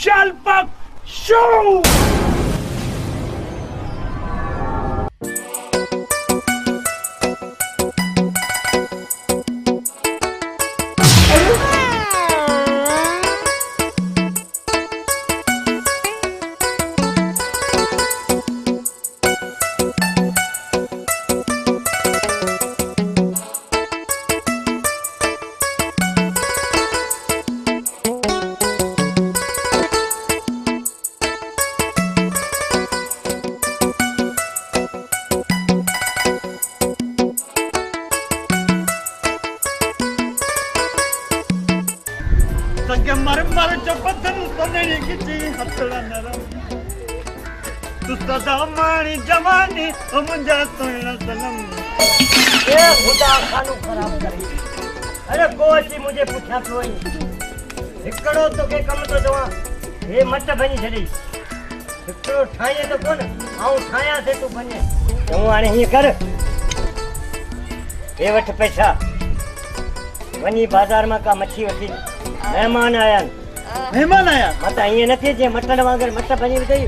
Shalpak Show! मर जबदन सनणी किची हथड़ा नरम तू सदा मानी जवानी मुंजा सुन सनम ए खुदा खानो खराब करे अरे कोची मुझे पूछा तो हिकड़ो तो के कम तो दवा हे मत बनी छड़ी हिकड़ो ठाए तो कोन आऊं ठाया से तू बने तू आने ही कर ए वठ पैसा वनी बाजार में का मच्छी वठी मेहमान आया मत ये न थे जे मटन वांगर मत बनी वई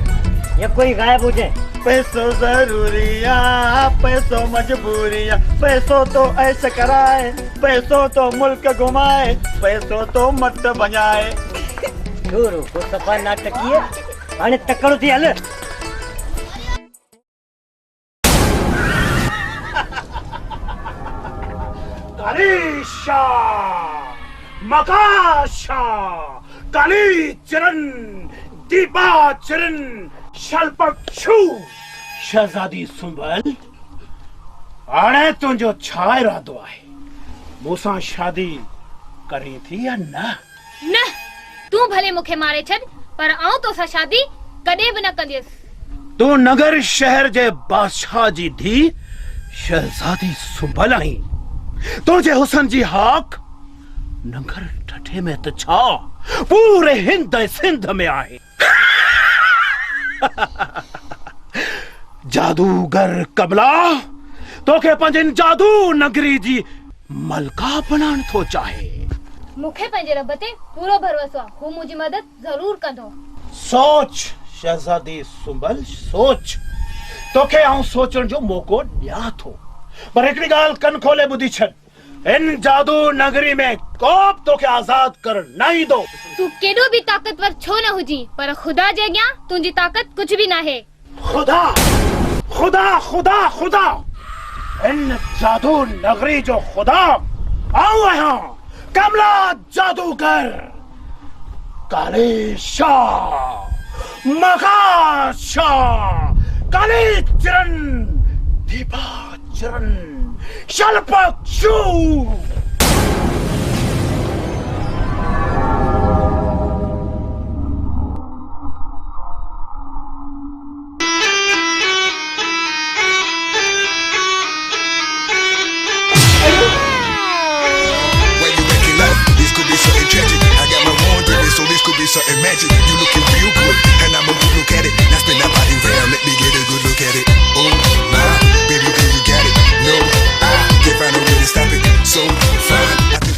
ये कोई गायब हो जाए पैसो जरूरिया पैसो मजबूरिया पैसो तो ऐसे कराए पैसो तो मुल्क घुमाए पैसो तो मत बजाए गुरु को सफा नाटकीय आने तकड़ो थी हल कलीशा मकाशा कली चरण दीपा चरण शल्पक्षु शहजादी सुंबल आणे तुझो छा इरादो आहे मूंसां शादी करी थी या न न तू भले मुखे मारे छड़ पर आऊं तो सा शादी कदे भी न कंदियस तू नगर शहर जे बादशाह जी धी शहजादी सुंबल आई तुझे हुसन जी हाक नगर ठठे में तो छा पूरे हिंद सिंध में आहे जादूगर कमला तो के पंजन जादू नगरी जी मलका बनान थो चाहे मुखे पंजे रब ते पूरो भरोसो आ हु मुजी मदद जरूर कंदो सोच शहजादी सुंबल सोच तो के आऊं सोचण जो मौको दिया थो पर एकड़ी गाल कन खोले बुधी छड़ इन जादू नगरी में कोप तो के आजाद कर नहीं दो तू केडो भी ताकतवर छो न हुजी पर खुदा जे गया तुंजी ताकत कुछ भी ना है खुदा खुदा खुदा खुदा इन जादू नगरी जो खुदा आओ यहाँ कमला जादूगर कालेशा मकाशा काले चरण दीपा चरण शल्पक्षु Something magic, you looking real good, and I'm a good look at it. Now spin that body round, let me get a good look at it. Oh my, baby girl, you got it. No, I can't find a way to stop it. So fine.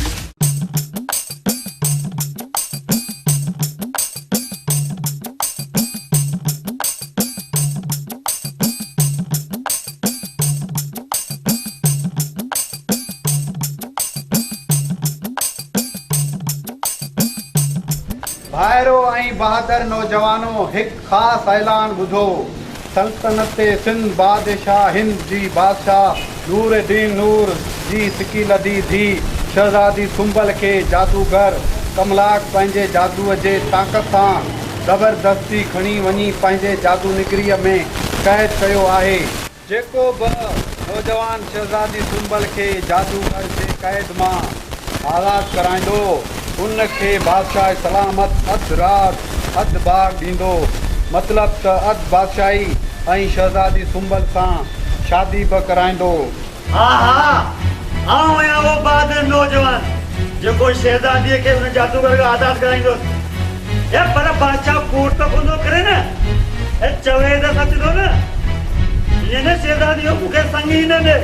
भाइरो ऐं बहादुर नौजवानों एक खास ऐलान बुधो सल्तनत सिंध बादशाह हिंद जी बादशाह नूरुद्दीन नूर जी सिकीलदी धी शहजादी सुंबल के जादूगर कमलाक पंहिंजे जादूअ जे ताक़त सां ज़बरदस्ती खणी वञी पंहिंजे जादू निगरीअ में क़ैद कयो आहे जेको बि नौजवान शहजादी सुंबल के जादूगर जे क़ैद मां आज़ाद कराईंदो उनखे बादशाह सलामत अध रात अध बाग दींदो मतलब त अध बादशाही ऐं शहजादी सुंबल सां शादी बि कराईंदो हाँ आऊं आहियां वो बहादुर नौजवान जेको शहजादीअ खे उन जादूगर खां आज़ाद कराईंदो ए पर बादशाह कोट तो कोन करे न ए चवे त सच थो न ये न शहजादीअ मूंखे संगी न ॾे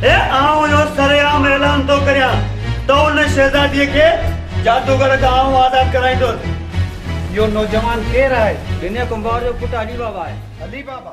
ए आऊं इहो सरेआम ऐलान थो करियां त उन शहजादीअ खे जादूगर खां आज़ाद कराईंदो इहो नौजवान केरु आहे? विनय कुंभार जो पुटु अली बाबा आहे। अली बाबा